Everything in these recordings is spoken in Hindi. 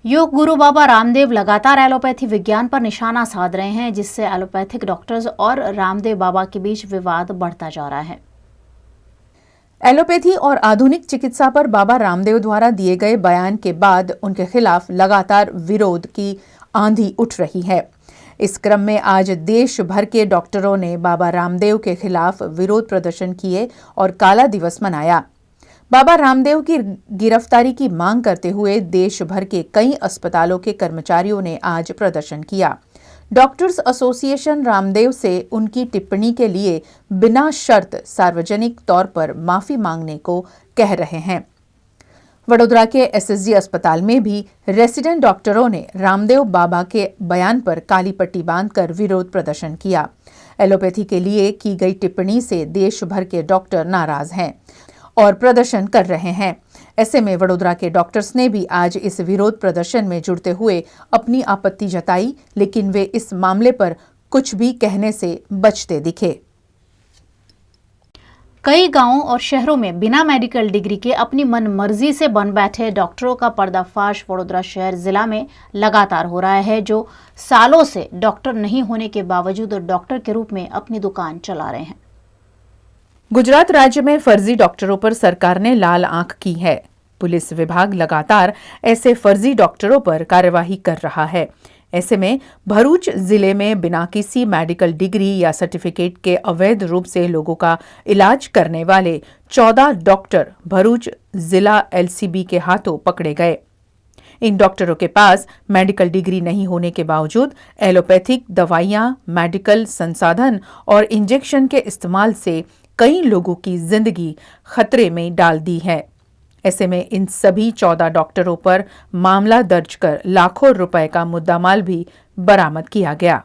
योग गुरु बाबा रामदेव लगातार एलोपैथी विज्ञान पर निशाना साध रहे हैं, जिससे एलोपैथिक डॉक्टर्स और रामदेव बाबा के बीच विवाद बढ़ता जा रहा है। एलोपैथी और आधुनिक चिकित्सा पर बाबा रामदेव द्वारा दिए गए बयान के बाद उनके खिलाफ लगातार विरोध की आंधी उठ रही है। इस क्रम में आज देश भर के डॉक्टरों ने बाबा रामदेव के खिलाफ विरोध प्रदर्शन किए और काला दिवस मनाया। बाबा रामदेव की गिरफ्तारी की मांग करते हुए देश भर के कई अस्पतालों के कर्मचारियों ने आज प्रदर्शन किया। डॉक्टर्स एसोसिएशन रामदेव से उनकी टिप्पणी के लिए बिना शर्त सार्वजनिक तौर पर माफी मांगने को कह रहे हैं। वडोदरा के एसएसजी अस्पताल में भी रेसिडेंट डॉक्टरों ने रामदेव बाबा के बयान पर काली पट्टी बांधकर विरोध प्रदर्शन किया। एलोपैथी के लिए की गई टिप्पणी से देश भर के डॉक्टर नाराज हैं और प्रदर्शन कर रहे हैं। ऐसे में वडोदरा के डॉक्टर्स ने भी आज इस विरोध प्रदर्शन में जुड़ते हुए अपनी आपत्ति जताई, लेकिन वे इस मामले पर कुछ भी कहने से बचते दिखे। कई गांवों और शहरों में बिना मेडिकल डिग्री के अपनी मन मर्जी से बन बैठे डॉक्टरों का पर्दाफाश वडोदरा शहर जिला में लगातार हो रहा है, जो सालों से डॉक्टर नहीं होने के बावजूद डॉक्टर के रूप में अपनी दुकान चला रहे हैं। गुजरात राज्य में फर्जी डॉक्टरों पर सरकार ने लाल आंख की है। पुलिस विभाग लगातार ऐसे फर्जी डॉक्टरों पर कार्यवाही कर रहा है। ऐसे में भरूच जिले में बिना किसी मेडिकल डिग्री या सर्टिफिकेट के अवैध रूप से लोगों का इलाज करने वाले 14 डॉक्टर भरूच जिला एलसीबी के हाथों पकड़े गए। इन डॉक्टरों के पास मेडिकल डिग्री नहीं होने के बावजूद एलोपैथिक दवाइयां, मेडिकल संसाधन और इंजेक्शन के इस्तेमाल से कई लोगों की जिंदगी खतरे में डाल दी है। ऐसे में इन सभी 14 डॉक्टरों पर मामला दर्ज कर लाखों रुपए का मुद्दामाल भी बरामद किया गया।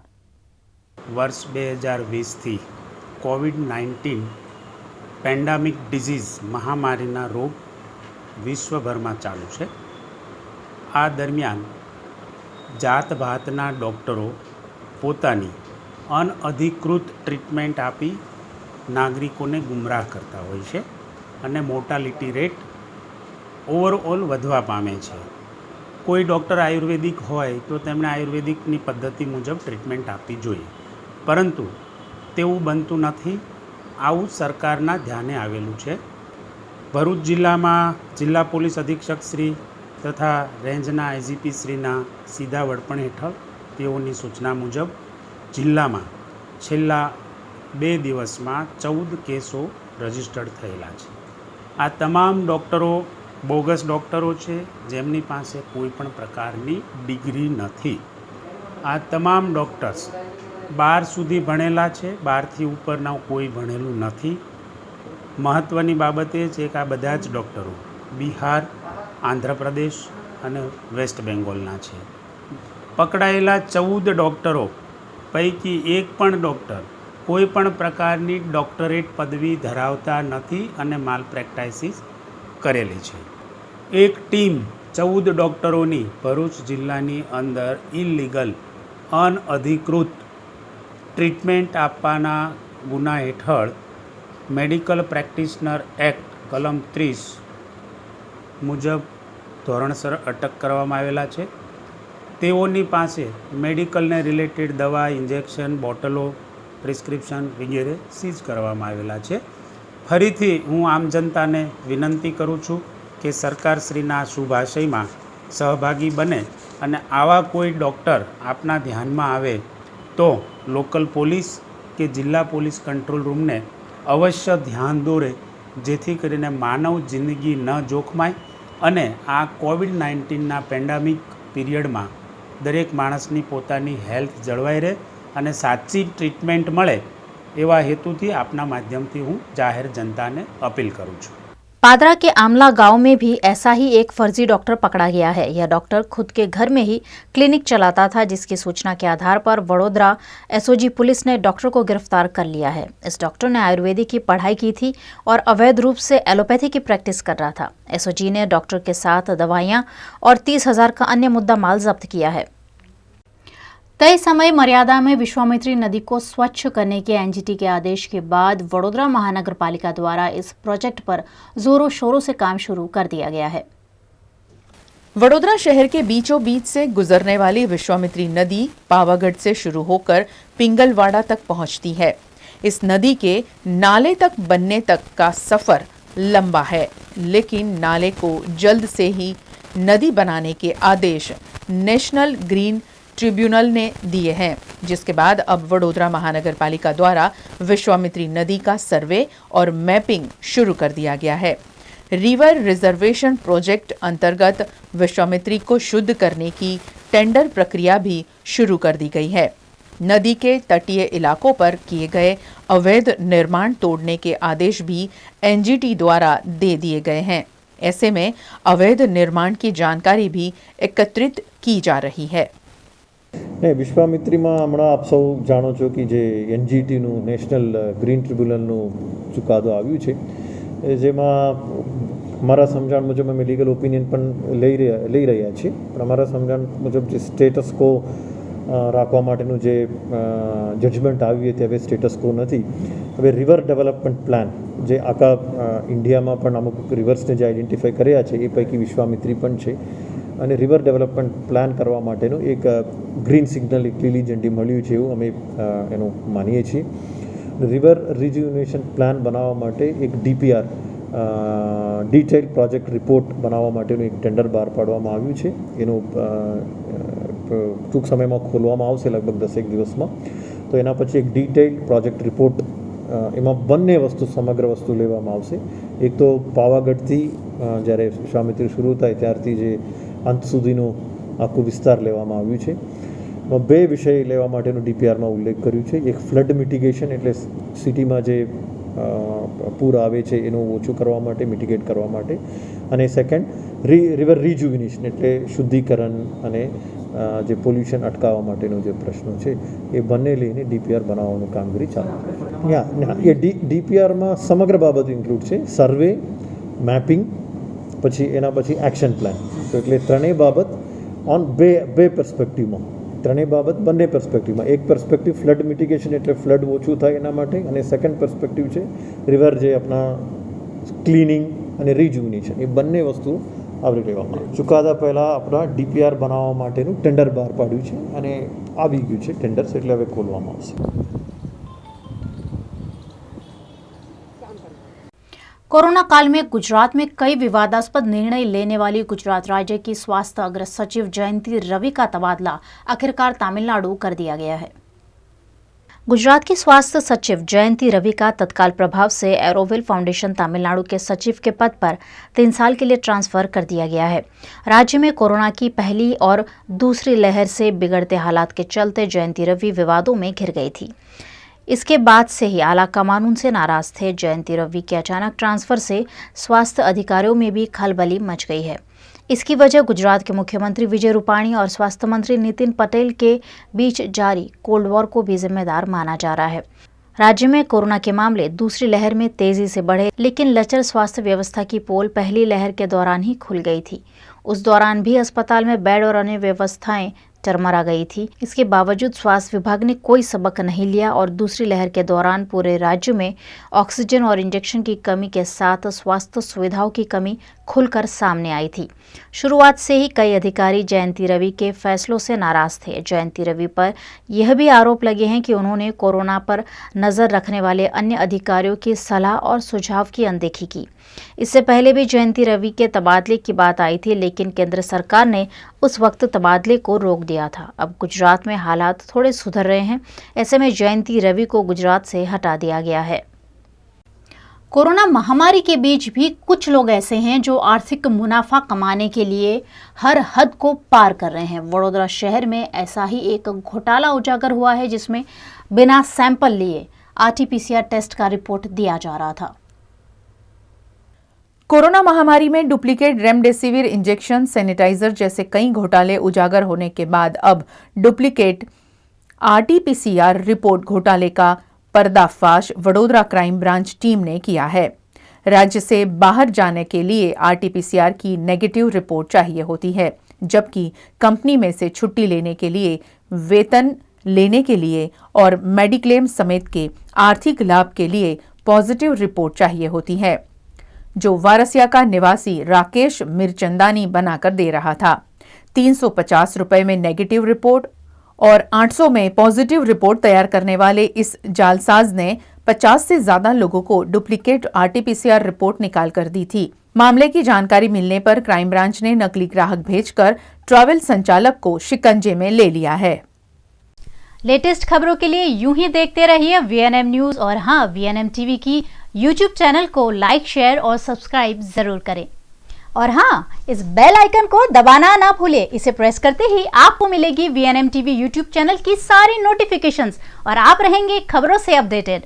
वर्ष 2020 થી કોવિડ-19 પેન્ડેમિક ડિઝીઝ મહામારીના રોગ વિશ્વભરમાં ચાલુ છે। આ દરમિયાન જાત ભાતના ડૉક્ટરો પોતાની અનઅધિકૃત ટ્રીટમેન્ટ આપી નાગરિકોને ગુમરાહ કરતા હોય છે અને મોર્ટાલિટી રેટ ઓવરઓલ વધવા પામે છે। કોઈ ડૉક્ટર આયુર્વેદિક હોય તો તેમણે આયુર્વેદિકની પદ્ધતિ મુજબ ટ્રીટમેન્ટ આપવી જોઈએ, પરંતુ તેવું બનતું નથી। આવું સરકારના ધ્યાને આવેલું છે। ભરૂચ જિલ્લામાં જિલ્લા પોલીસ અધિક્ષક શ્રી તથા રેન્જના આઈજીપી શ્રીના સીધા વડપણ હેઠળ તેઓની સૂચના મુજબ જિલ્લામાં છેલ્લા 2 દિવસમાં 14 કેસો રજીસ્ટર્ડ થયેલા છે। આ તમામ ડૉક્ટરો બોગસ ડૉક્ટરો છે, જેમની પાસે કોઈ પણ પ્રકારની ડિગ્રી નથી। આ તમામ ડૉક્ટર્સ 12 સુધી ભણેલા છે, 12 થી ઉપરના કોઈ ભણેલું નથી। મહત્ત્વની બાબત એ છે કે આ બધા જ ડૉક્ટરો બિહાર, આંધ્રપ્રદેશ અને વેસ્ટ બેંગોલના છે। પકડાયેલા 14 ડૉક્ટરો પૈકી એક પણ ડૉક્ટર કોઈ પણ પ્રકારની ડૉક્ટરેટ પદવી ધરાવતા નથી અને માલ પ્રેક્ટિસિસ કરેલી છે। એક ટીમ 14 ડૉક્ટરોની ભરૂચ જિલ્લાની અંદર ઇલીગલ અનઅધિકૃત ટ્રીટમેન્ટ આપવાના ગુના હેઠળ મેડિકલ પ્રેક્ટિશનર એક્ટ કલમ 30 મુજબ ધોરણસર અટક કરવામાં આવેલા છે। તેઓની પાસે મેડિકલને રિલેટેડ દવા, ઇન્જેક્શન, બોટલો, પ્રિસ્ક્રિપ્શન વગેરે સીઝ કરવામાં આવેલા છે। ફરીથી હું આમ જનતાને વિનંતી કરું છું કે સરકારશ્રીના શુભાશયમાં સહભાગી બને અને આવા કોઈ ડૉક્ટર આપના ધ્યાનમાં આવે તો લોકલ પોલીસ કે જિલ્લા પોલીસ કંટ્રોલ રૂમને અવશ્ય ધ્યાન દોરે, જેથી કરીને માનવ જિંદગી ન જોખમાય અને આ કોવિડ-19ના પેન્ડેમિક પીરિયડમાં દરેક માણસની પોતાની હેલ્થ જળવાઈ રહે અને સાચી ટ્રીટમેન્ટ મળે, એવા હેતુથી આપના માધ્યમથી હું જાહેર જનતાને અપીલ કરું છું। पादरा के आमला गांव में भी ऐसा ही एक फर्जी डॉक्टर पकड़ा गया है। यह डॉक्टर खुद के घर में ही क्लिनिक चलाता था, जिसकी सूचना के आधार पर वडोदरा एसओजी पुलिस ने डॉक्टर को गिरफ्तार कर लिया है। इस डॉक्टर ने आयुर्वेदिक की पढ़ाई की थी और अवैध रूप से एलोपैथी की प्रैक्टिस कर रहा था। एसओजी ने डॉक्टर के साथ दवाइयां और 30,000 का अन्य मुद्दा माल जब्त किया है। तय समय मर्यादा में विश्वामित्री नदी को स्वच्छ करने के एनजीटी के आदेश के बाद वडोदरा महानगर पालिका द्वारा इस प्रोजेक्ट पर जोरों शोरों से काम शुरू कर दिया गया है। वडोदरा शहर के बीचों बीच से गुजरने वाली विश्वामित्री नदी पावागढ़ से शुरू होकर पिंगलवाड़ा तक पहुंचती है। इस नदी के नाले तक बनने तक का सफर लंबा है, लेकिन नाले को जल्द से ही नदी बनाने के आदेश नेशनल ग्रीन ट्रिब्यूनल ने दिए हैं, जिसके बाद अब वडोदरा महानगर पालिका द्वारा विश्वामित्री नदी का सर्वे और मैपिंग शुरू कर दिया गया है। रिवर रिजर्वेशन प्रोजेक्ट अंतर्गत विश्वामित्री को शुद्ध करने की टेंडर प्रक्रिया भी शुरू कर दी गई है। नदी के तटीय इलाकों पर किए गए अवैध निर्माण तोड़ने के आदेश भी एनजीटी द्वारा दे दिए गए हैं। ऐसे में अवैध निर्माण की जानकारी भी एकत्रित की जा रही है। વિશ્વામિત્રીમાં હમણાં આપ સૌ જાણો છો કે જે એનજીટીનું નેશનલ ગ્રીન ટ્રિબ્યુનલનું ચુકાદો આવ્યું છે, જેમાં અમારા સમજણ મુજબ અમે લીગલ ઓપિનિયન પણ લઈ રહ્યા છીએ, પણ અમારા સમજણ મુજબ જે સ્ટેટસ કો રાખવા માટેનું જે જજમેન્ટ આવ્યું તે હવે સ્ટેટસ કો નથી. હવે રિવર ડેવલપમેન્ટ પ્લાન જે આખા ઇન્ડિયામાં પણ અમુક રિવર્સને જે આઈડેન્ટિફાઈ કર્યા છે એ પૈકી વિશ્વામિત્રી પણ છે, અને રિવર ડેવલપમેન્ટ પ્લાન કરવા માટેનું એક ગ્રીન સિગ્નલ, એક લીલી ઝંડી મળ્યું છે એવું અમે એનું માનીએ છીએ. રિવર રિજ્યુનેશન પ્લાન બનાવવા માટે એક ડીપીઆર ડિટેઇલ પ્રોજેક્ટ રિપોર્ટ બનાવવા માટેનું એક ટેન્ડર બહાર પાડવામાં આવ્યું છે. એનું ટૂંક સમયમાં ખોલવામાં આવશે, લગભગ 10 દિવસમાં. તો એના પછી એક ડિટેઇલ પ્રોજેક્ટ રિપોર્ટ, એમાં બંને વસ્તુ, સમગ્ર વસ્તુ લેવામાં આવશે. એક તો પાવાગઢથી જ્યારે વિશ્વામિત્રી શરૂ થાય ત્યારથી જે અંત સુધીનો આખું વિસ્તાર લેવામાં આવ્યું છે. બે વિષય લેવા માટેનો ડીપીઆરમાં ઉલ્લેખ કર્યું છે. એક ફ્લડ મિટિગેશન, એટલે સિટીમાં જે પૂર આવે છે એનું ઓછું કરવા માટે, મિટિગેટ કરવા માટે, અને સેકન્ડ રિવર રિજુવિનેશન, એટલે શુદ્ધિકરણ અને જે પોલ્યુશન અટકાવવા માટેનો જે પ્રશ્નો છે એ બંને લઈને ડીપીઆર બનાવવાનું કામગીરી ચાલુ છે. એ ડીપીઆરમાં સમગ્ર બાબત ઇન્ક્લુડ છે, સર્વે, મેપિંગ, પછી એના પછી એક્શન પ્લાન. તો એટલે ત્રણેય બાબત ઓન બે પર્સ્પેક્ટિવમાં, ત્રણેય બાબત બંને પર્સ્પેક્ટિવમાં. એક પર્સ્પેક્ટિવ ફ્લડ મિટિગેશન, એટલે ફ્લડ ઓછું થાય એના માટે, અને સેકન્ડ પર્સ્પેક્ટિવ છે રિવર જે આપણા ક્લિનિંગ અને રિજુવિનેશન, એ બંને વસ્તુ આવરી લેવામાં આવે. ચુકાદા પહેલાં આપણા ડીપીઆર બનાવવા માટેનું ટેન્ડર બહાર પાડ્યું છે અને આવી ગયું છે ટેન્ડર્સ, એટલે હવે ખોલવામાં આવશે. कोरोना काल में गुजरात में कई विवादास्पद निर्णय लेने वाली गुजरात राज्य की स्वास्थ्य अग्र सचिव जयंती रवि का तबादला आखिरकार तमिलनाडु कर दिया गया है। गुजरात की स्वास्थ्य सचिव जयंती रवि का तत्काल प्रभाव से एरोविल फाउंडेशन तमिलनाडु के सचिव के पद पर 3 साल के लिए ट्रांसफर कर दिया गया है। राज्य में कोरोना की पहली और दूसरी लहर से बिगड़ते हालात के चलते जयंती रवि विवादों में घिर गई थी। इसके बाद से ही आला कमान उनसे नाराज थे। जयंती रवि के अचानक ट्रांसफर से स्वास्थ्य अधिकारियों में भी खलबली मच गई है। इसकी वजह गुजरात के मुख्यमंत्री विजय रूपाणी और स्वास्थ्य मंत्री नितिन पटेल के बीच जारी कोल्ड वॉर को भी जिम्मेदार माना जा रहा है। राज्य में कोरोना के मामले दूसरी लहर में तेजी से बढ़े, लेकिन लचर स्वास्थ्य व्यवस्था की पोल पहली लहर के दौरान ही खुल गई थी। उस दौरान भी अस्पताल में बेड और अन्य व्यवस्थाएं चरमरा गई थी। इसके बावजूद स्वास्थ्य विभाग ने कोई सबक नहीं लिया और दूसरी लहर के दौरान पूरे राज्य में ऑक्सीजन और इंजेक्शन की कमी के साथ स्वास्थ्य सुविधाओं की कमी खुलकर सामने आई थी। शुरुआत से ही कई अधिकारी जयंती रवि के फैसलों से नाराज थे। जयंती रवि पर यह भी आरोप लगे हैं कि उन्होंने कोरोना पर नजर रखने वाले अन्य अधिकारियों की सलाह और सुझाव की अनदेखी की। इससे पहले भी जयंती रवि के तबादले की बात आई थी, लेकिन केंद्र सरकार ने उस वक्त तबादले को रोक दिया था। अब गुजरात में हालात थोड़े सुधर रहे हैं, ऐसे में जयंती रवि को गुजरात से हटा दिया गया है। कोरोना महामारी के बीच भी कुछ लोग ऐसे हैं जो आर्थिक मुनाफा कमाने के लिए हर हद को पार कर रहे हैं। वडोदरा शहर में ऐसा ही एक घोटाला उजागर हुआ है, जिसमें बिना सैंपल लिए आरटीपीसीआर टेस्ट का रिपोर्ट दिया जा रहा था। कोरोना महामारी में डुप्लीकेट रेमडेसिविर इंजेक्शन, सैनिटाइजर जैसे कई घोटाले उजागर होने के बाद अब डुप्लीकेट आरटीपीसीआर रिपोर्ट घोटाले का पर्दाफाश वडोदरा क्राइम ब्रांच टीम ने किया है। राज्य से बाहर जाने के लिए आरटीपीसीआर की नेगेटिव रिपोर्ट चाहिए होती है, जबकि कंपनी में से छुट्टी लेने के लिए, वेतन लेने के लिए और मेडिक्लेम समेत के आर्थिक लाभ के लिए पॉजिटिव रिपोर्ट चाहिए होती है। जो वारसिया का निवासी राकेश मिरचंदानी बनाकर दे रहा था। 350 रुपए में नेगेटिव रिपोर्ट और 800 में पॉजिटिव रिपोर्ट तैयार करने वाले इस जालसाज ने 50 से ज्यादा लोगों को डुप्लीकेट RT-PCR रिपोर्ट निकाल कर दी थी। मामले की जानकारी मिलने पर क्राइम ब्रांच ने नकली ग्राहक भेजकर ट्रैवल संचालक को शिकंजे में ले लिया है। लेटेस्ट खबरों के लिए यूं ही देखते रहिए VNM न्यूज और हाँ, VNM टीवी की YouTube चैनल को लाइक, शेयर और सब्सक्राइब जरूर करें। और हाँ, इस बेल आइकन को दबाना ना भूलें। इसे प्रेस करते ही आपको मिलेगी VNM टीवी YouTube चैनल की सारी नोटिफिकेशंस और आप रहेंगे खबरों से अपडेटेड।